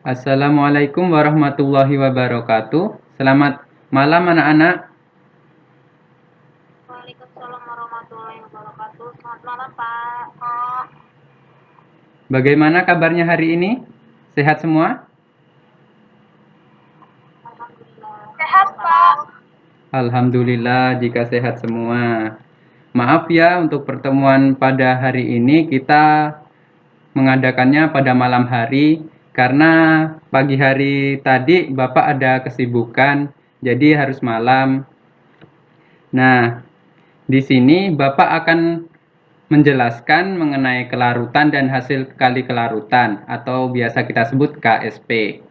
Assalamualaikum warahmatullahi wabarakatuh. Selamat malam anak-anak. Waalaikumsalam warahmatullahi wabarakatuh. Selamat malam Pak. Bagaimana kabarnya hari ini? Sehat semua? Alhamdulillah. Sehat Pak. Alhamdulillah jika sehat semua. Maaf ya untuk pertemuan pada hari ini kita mengadakannya pada malam hari karena pagi hari tadi Bapak ada kesibukan jadi harus malam. Nah, di sini Bapak akan menjelaskan mengenai kelarutan dan hasil kali kelarutan atau biasa kita sebut KSP.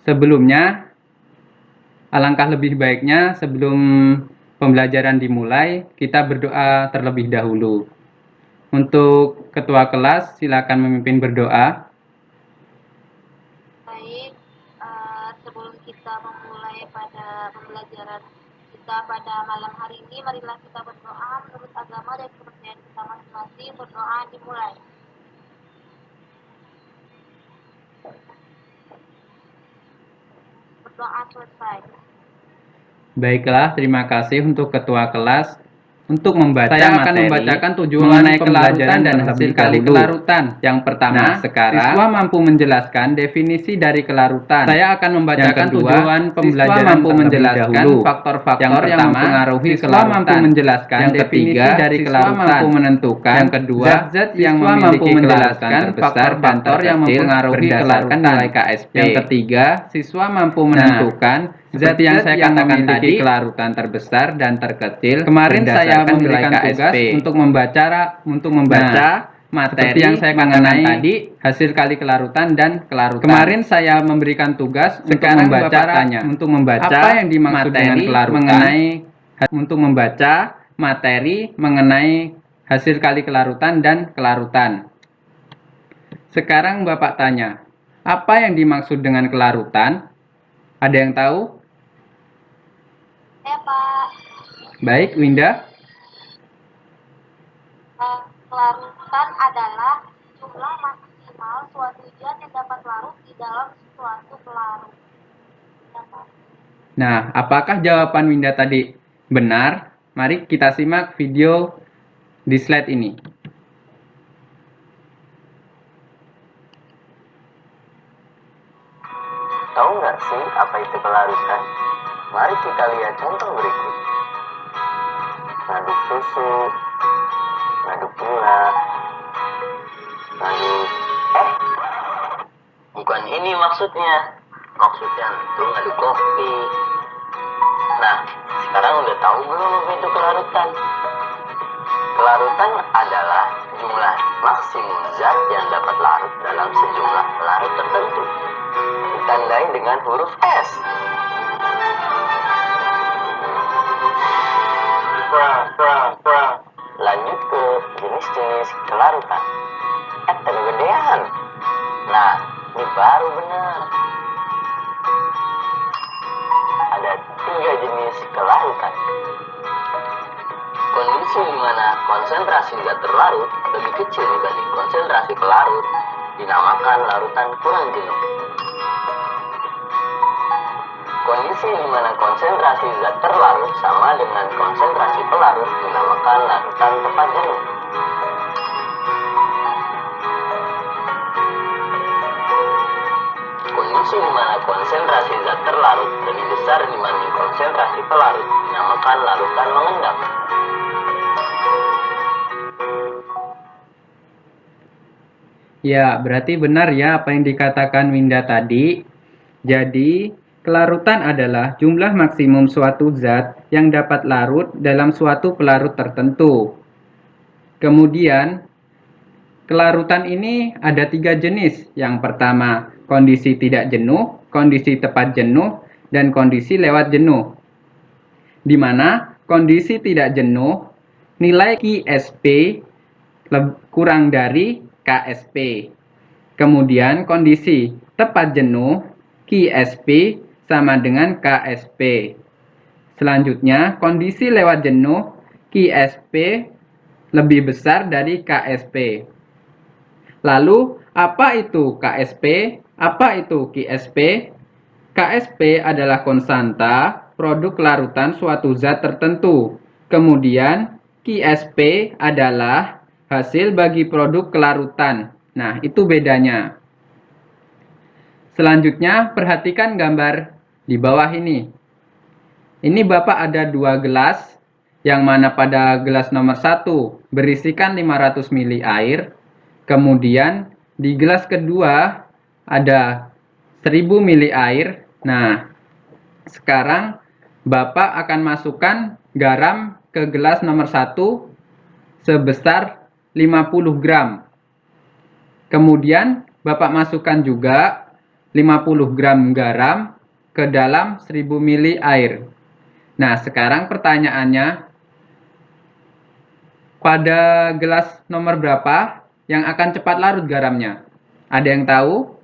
Sebelumnya, alangkah lebih baiknya sebelum pembelajaran dimulai, kita berdoa terlebih dahulu. Untuk ketua kelas, silakan memimpin berdoa. Baik, sebelum kita memulai pada pembelajaran kita pada malam hari ini, marilah kita berdoa menurut agama dan kepercayaan kita masing-masing. Berdoa dimulai. Berdoa selesai. Baiklah, terima kasih untuk ketua kelas. Untuk membaca Saya akan materi membacakan tujuan mengenai pembelajaran kelarutan dan hasil kali kelarutan. Yang pertama, Nah, sekarang siswa mampu menjelaskan definisi dari kelarutan. Saya akan membacakan Yang kedua, tujuan pembelajaran siswa mampu terlebih menjelaskan dahulu. faktor-faktor yang pertama, mempengaruhi siswa kelarutan. mampu menjelaskan Yang definisi ketiga, dari siswa kelarutan. mampu menentukan Yang kedua, zat-zat yang siswa memiliki mampu menjelaskan menjelaskan faktor-faktor yang terkecil mempengaruhi berdasarkan kelarutan nilai KSP. Yang ketiga, siswa mampu menentukan seperti yang saya katakan tadi, kelarutan terbesar dan terkecil. Kemarin saya berdasarkan memberikan nilai tugas KSP. untuk membaca materi seperti yang saya katakan mengenai tadi, hasil kali kelarutan dan kelarutan. Kemarin saya memberikan tugas Sekarang untuk membaca apa yang dimaksud materi dengan kelarutan untuk membaca materi mengenai hasil kali kelarutan dan kelarutan. Sekarang Bapak tanya, apa yang dimaksud dengan kelarutan? Ada yang tahu? Ya Pak. Baik, Winda. Kelarutan adalah jumlah maksimal suatu zat yang dapat larut di dalam suatu pelarut. Ya, Pak. Nah, apakah jawaban Winda tadi benar? Mari kita simak video di slide ini. Tahu nggak sih apa itu kelarutan? Mari kita lihat contoh berikut. Ngaduk susu, ngaduk gula, ngaduk... bukan ini maksudnya. Maksudnya itu ngaduk kopi. Nah, sekarang udah tahu belum apa itu kelarutan? Kelarutan adalah jumlah maksimum zat yang dapat larut dalam sejumlah larut tertentu. Ditandai dengan huruf S. Lanjut ke jenis-jenis kelarutan. Kegedean. Nah, ini baru benar. Ada 3 jenis kelarutan. Kondisi di mana konsentrasi zat terlarut lebih kecil dibanding konsentrasi pelarut dinamakan larutan kurang jenuh. Kondisi di mana konsentrasi zat terlarut sama dengan konsentrasi pelarut dinamakan larutan tepat jenuh. Kondisi di mana konsentrasi zat terlarut lebih besar dibanding konsentrasi pelarut dinamakan larutan mengendap. Ya, berarti benar ya apa yang dikatakan Winda tadi. Jadi, kelarutan adalah jumlah maksimum suatu zat yang dapat larut dalam suatu pelarut tertentu. Kemudian, kelarutan ini ada 3 jenis. Yang pertama, kondisi tidak jenuh, kondisi tepat jenuh, dan kondisi lewat jenuh. Di mana kondisi tidak jenuh, nilai KSP kurang dari KSP. Kemudian kondisi tepat jenuh, KSP sama dengan KSP. Selanjutnya, kondisi lewat jenuh, KSP lebih besar dari KSP. Lalu, apa itu KSP? Apa itu KSP? KSP adalah konstanta produk larutan suatu zat tertentu. Kemudian KSP adalah hasil bagi produk kelarutan. Nah, itu bedanya. Selanjutnya, perhatikan gambar di bawah ini. Ini Bapak ada 2 gelas, yang mana pada gelas nomor 1 berisikan 500 ml air. Kemudian di gelas kedua ada 1000 ml air. Nah, sekarang Bapak akan masukkan garam ke gelas nomor 1 sebesar 50 gram. Kemudian Bapak masukkan juga 50 gram garam ke dalam 1000 ml air. Nah, sekarang pertanyaannya, pada gelas nomor berapa yang akan cepat larut garamnya? Ada yang tahu?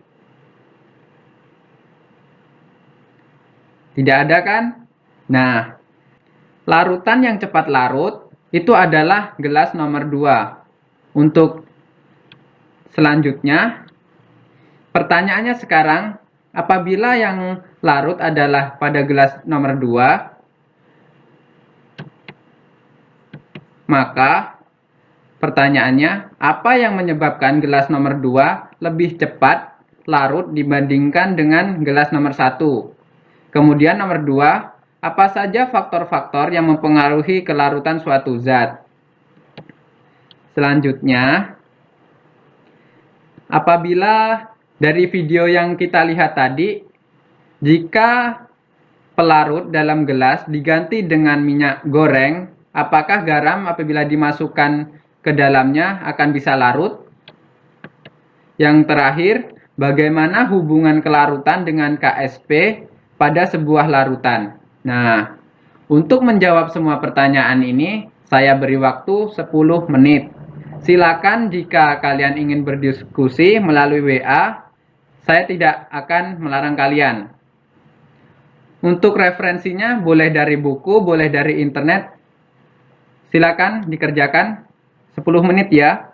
Tidak ada kan? Nah, larutan yang cepat larut itu adalah gelas nomor 2. Untuk selanjutnya, pertanyaannya sekarang, apabila yang larut adalah pada gelas nomor 2, maka pertanyaannya, apa yang menyebabkan gelas nomor 2 lebih cepat larut dibandingkan dengan gelas nomor 1? Kemudian nomor 2, apa saja faktor-faktor yang mempengaruhi kelarutan suatu zat? Selanjutnya, apabila dari video yang kita lihat tadi, jika pelarut dalam gelas diganti dengan minyak goreng, apakah garam apabila dimasukkan ke dalamnya akan bisa larut? Yang terakhir, bagaimana hubungan kelarutan dengan KSP pada sebuah larutan? Nah, untuk menjawab semua pertanyaan ini, saya beri waktu 10 menit. Silakan jika kalian ingin berdiskusi melalui WA, saya tidak akan melarang kalian. Untuk referensinya boleh dari buku, boleh dari internet. Silakan dikerjakan 10 menit ya.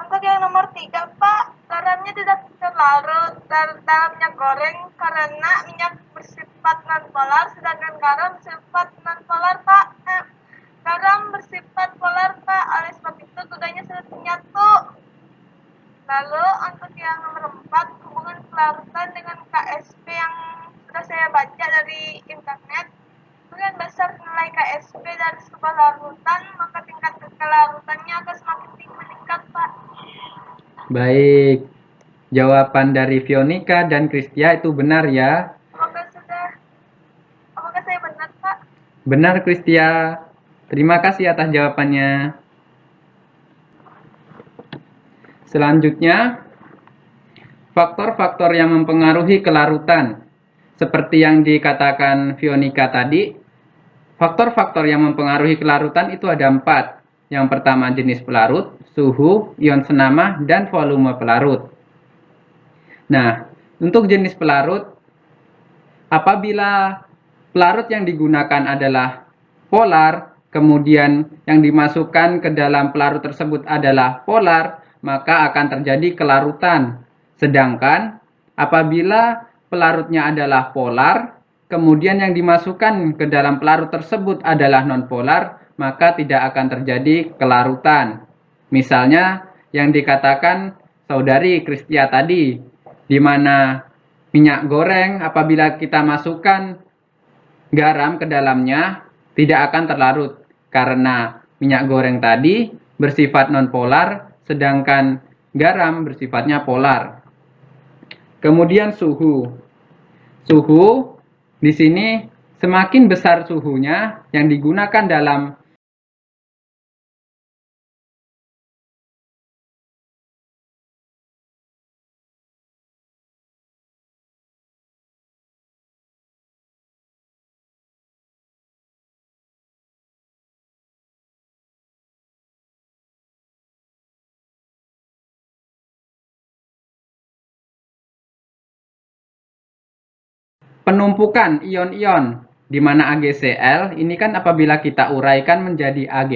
Untuk yang nomor 3, Pak, garamnya tidak terlarut dalam minyak goreng karena minyak bersifat nonpolar, sedangkan garam bersifat nonpolar, Pak. Garam bersifat polar, Pak. Oleh sebab itu keduanya sudah menyatu. Lalu untuk yang nomor 4, hubungan kelarutan dengan KSP yang sudah saya baca dari internet. Dengan besar nilai KSP dari sebuah larutan, maka tingkat kelarutannya akan semakin tinggi meningkat, Pak. Baik, jawaban dari Fionika dan Kristia itu benar ya. Apakah saya benar, Pak? Benar Kristia. Terima kasih atas jawabannya. Selanjutnya, faktor-faktor yang mempengaruhi kelarutan. seperti yang dikatakan Fionika tadi, faktor-faktor yang mempengaruhi kelarutan itu ada 4. Yang pertama jenis pelarut, suhu, ion senama, dan volume pelarut. Nah, untuk jenis pelarut, apabila pelarut yang digunakan adalah polar, kemudian yang dimasukkan ke dalam pelarut tersebut adalah polar, maka akan terjadi kelarutan. Sedangkan apabila pelarutnya adalah polar, kemudian yang dimasukkan ke dalam pelarut tersebut adalah nonpolar, maka tidak akan terjadi kelarutan. Misalnya yang dikatakan saudari Kristia tadi, di mana minyak goreng apabila kita masukkan garam ke dalamnya tidak akan terlarut karena minyak goreng tadi bersifat nonpolar sedangkan garam bersifatnya polar. Kemudian suhu. Suhu di sini semakin besar suhunya yang digunakan dalam penumpukan ion-ion di mana AgCl ini kan apabila kita uraikan menjadi Ag+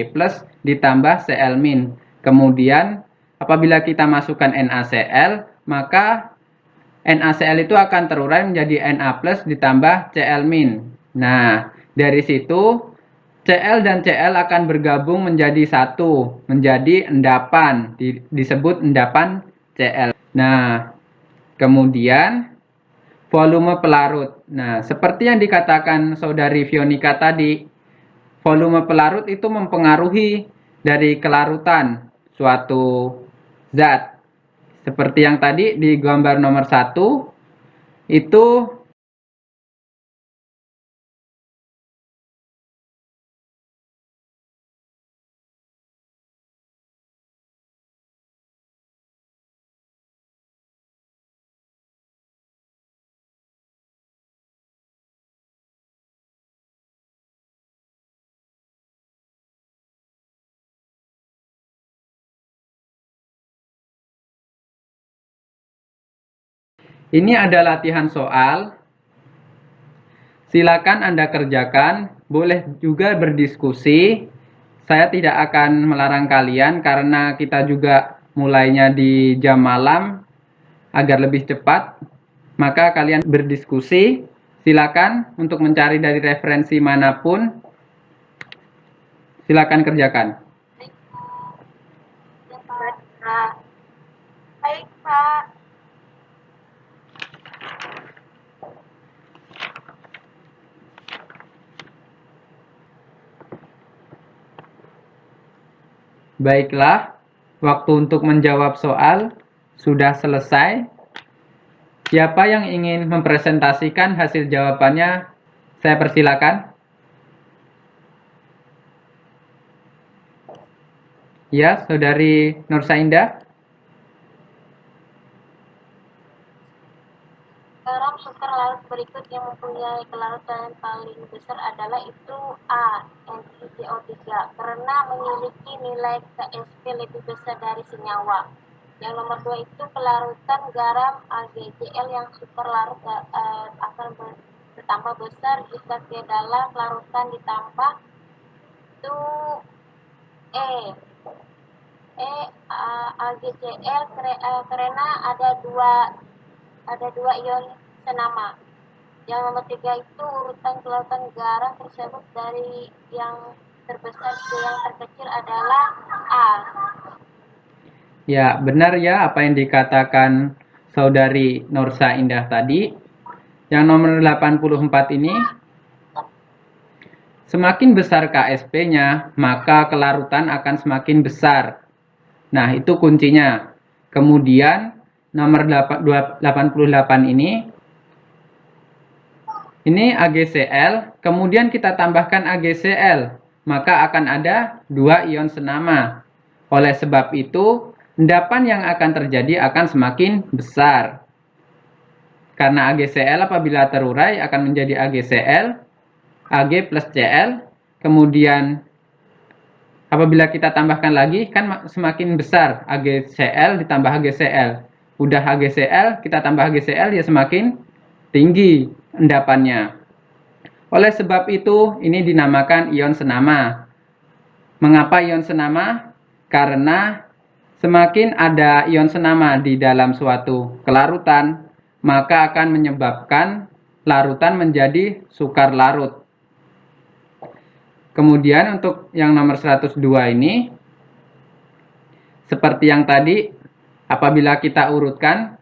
ditambah Cl-. Kemudian apabila kita masukkan NaCl, maka NaCl itu akan terurai menjadi Na+ ditambah Cl-. Nah, dari situ Cl dan Cl akan bergabung menjadi satu, menjadi endapan, disebut endapan Cl. Nah, kemudian volume pelarut. Nah, seperti yang dikatakan saudari Fionika tadi, volume pelarut itu mempengaruhi dari kelarutan suatu zat. Seperti yang tadi di gambar nomor 1, itu ini ada latihan soal. Silakan Anda kerjakan, boleh juga berdiskusi. Saya tidak akan melarang kalian karena kita juga mulainya di jam malam agar lebih cepat. Maka kalian berdiskusi. Silakan untuk mencari dari referensi manapun. Silakan kerjakan. Ya, Pak. Baik, Pak. Baiklah, waktu untuk menjawab soal sudah selesai. Siapa yang ingin mempresentasikan hasil jawabannya? Saya persilakan. Ya, saudari Nursaindah. Garam super larut berikut yang mempunyai kelarutan yang paling besar adalah itu A, NiCO3, karena memiliki nilai Ksp lebih besar dari senyawa. Yang nomor 2 itu kelarutan garam AgCl yang super larut akan bertambah besar jika ke dalam larutan ditambah itu AgCl karena ada dua ion senama. Yang nomor 3 itu urutan kelarutan garam tersebut dari yang terbesar ke yang terkecil adalah A. Ya, benar ya apa yang dikatakan saudari Nursa Indah tadi. Yang nomor 84 ini, semakin besar Ksp-nya, maka kelarutan akan semakin besar. Nah, itu kuncinya. Kemudian, nomor 88 ini AgCl, kemudian kita tambahkan AgCl, maka akan ada dua ion senama. Oleh sebab itu, endapan yang akan terjadi akan semakin besar. Karena AgCl apabila terurai akan menjadi AgCl, Ag plus Cl, kemudian apabila kita tambahkan lagi kan semakin besar AgCl ditambah AgCl. Udah AgCl, kita tambah AgCl ya semakin tinggi endapannya. Oleh sebab itu ini dinamakan ion senama. Mengapa ion senama? Karena semakin ada ion senama di dalam suatu kelarutan, maka akan menyebabkan larutan menjadi sukar larut. Kemudian untuk yang nomor 102 ini, seperti yang tadi, apabila kita urutkan,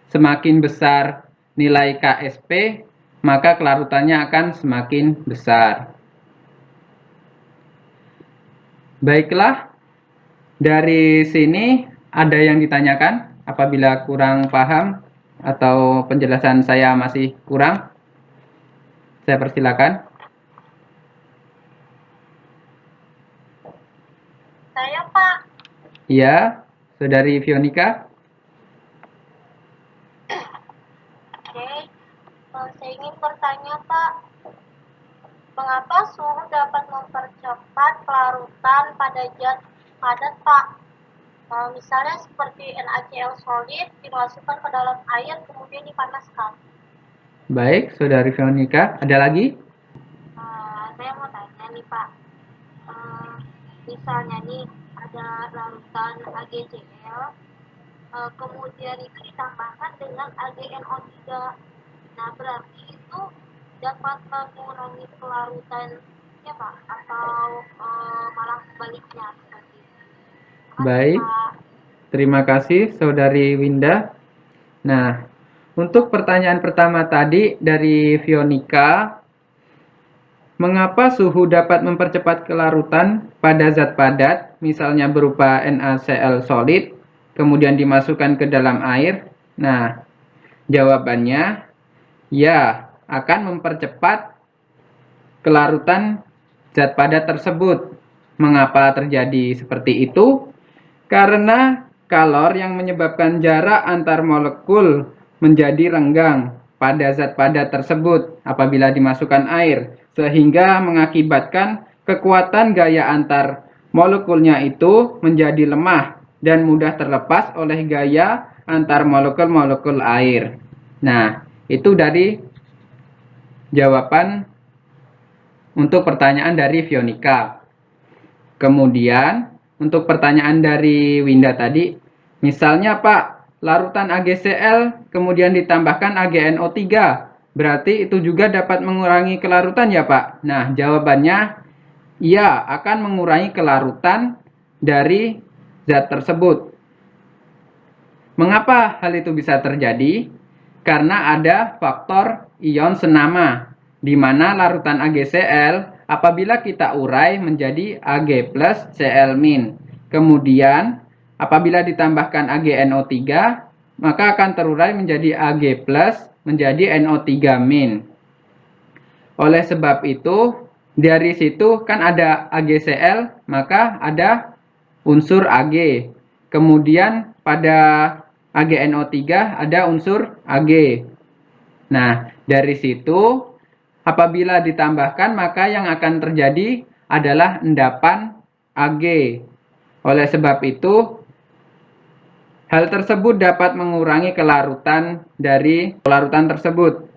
semakin besar nilai Ksp, maka kelarutannya akan semakin besar. Baiklah, dari sini ada yang ditanyakan? Apabila kurang paham atau penjelasan saya masih kurang, saya persilakan. Saya, Pak. Iya, Saudari Fionika. Oke. Saya ingin bertanya, Pak. Mengapa suhu dapat mempercepat kelarutan pada zat padat, Pak? Misalnya seperti NaCl solid dimasukkan ke dalam air kemudian dipanaskan. Baik, Saudari Fionika. Ada lagi? Saya mau tanya nih, Pak. Misalnya nih ada larutan AgCl, kemudian itu ditambahkan dengan AgNO3. Nah, berarti itu dapat mengurangi kelarutannya, Pak, atau malah sebaliknya seperti itu. Baik, Pak. terima kasih Saudari Winda. Nah, untuk pertanyaan pertama tadi dari Fionika, mengapa suhu dapat mempercepat kelarutan pada zat padat, misalnya berupa NaCl solid, kemudian dimasukkan ke dalam air? Nah, jawabannya, ya, akan mempercepat kelarutan zat padat tersebut. Mengapa terjadi seperti itu? Karena kalor yang menyebabkan jarak antar molekul menjadi renggang pada zat padat tersebut apabila dimasukkan air, sehingga mengakibatkan kekuatan gaya antar molekulnya itu menjadi lemah dan mudah terlepas oleh gaya antar molekul-molekul air. Nah, itu dari jawaban untuk pertanyaan dari Fionika. Kemudian untuk pertanyaan dari Winda tadi, misalnya Pak, larutan AgCl kemudian ditambahkan AgNO3, berarti itu juga dapat mengurangi kelarutan ya Pak? Nah, jawabannya iya, akan mengurangi kelarutan dari zat tersebut. Mengapa hal itu bisa terjadi? Karena ada faktor ion senama, di mana larutan AgCl apabila kita urai menjadi Ag plus Cl min. Kemudian apabila ditambahkan AgNO3 maka akan terurai menjadi Ag plus menjadi NO3 min. Oleh sebab itu dari situ kan ada AgCl maka ada unsur Ag. Kemudian pada AgNO3 ada unsur Ag. Nah, dari situ apabila ditambahkan maka yang akan terjadi adalah endapan Ag. Oleh sebab itu hal tersebut dapat mengurangi kelarutan dari larutan tersebut.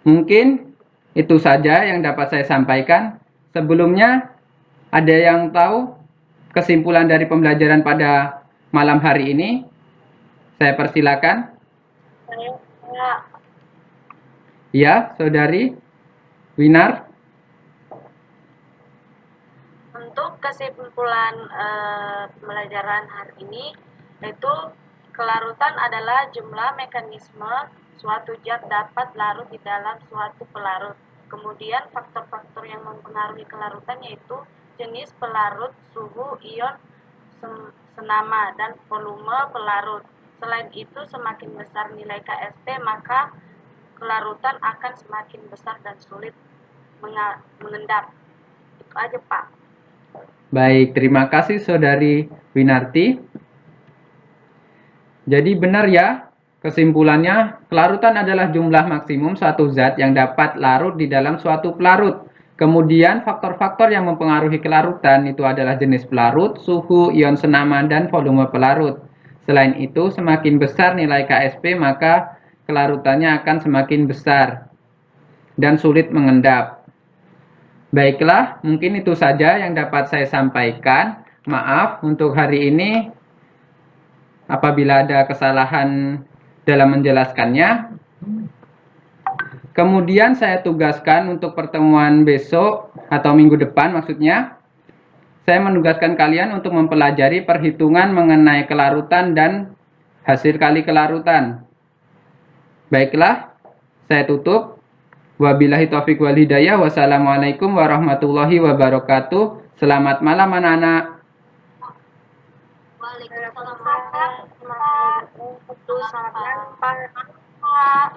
Mungkin itu saja yang dapat saya sampaikan. Sebelumnya ada yang tahu kesimpulan dari pembelajaran pada malam hari ini? Saya persilakan. Ya, Saudari Winar. Untuk kesimpulan pembelajaran hari ini, yaitu kelarutan adalah jumlah mekanisme suatu zat dapat larut di dalam suatu pelarut. Kemudian faktor-faktor yang mempengaruhi kelarutan yaitu jenis pelarut, suhu, ion senama, dan volume pelarut. Selain itu, semakin besar nilai Ksp, maka kelarutan akan semakin besar dan sulit mengendap. Itu aja, Pak. Baik, terima kasih Saudari Winarti. Jadi benar ya, Kesimpulannya, kelarutan adalah jumlah maksimum suatu zat yang dapat larut di dalam suatu pelarut. Kemudian faktor-faktor yang mempengaruhi kelarutan itu adalah jenis pelarut, suhu, ion senama, dan volume pelarut. Selain itu, semakin besar nilai KSP maka kelarutannya akan semakin besar dan sulit mengendap. Baiklah, mungkin itu saja yang dapat saya sampaikan. Maaf untuk hari ini apabila ada kesalahan dalam menjelaskannya. Kemudian saya tugaskan untuk pertemuan besok atau minggu depan maksudnya. Saya menugaskan kalian untuk mempelajari perhitungan mengenai kelarutan dan hasil kali kelarutan. Baiklah, saya tutup. Wabillahi taufiq wal hidayah. Wassalamualaikum warahmatullahi wabarakatuh. Selamat malam anak-anak. Waalaikumsalam warahmatullahi wabarakatuh. Selamat malam, Pak.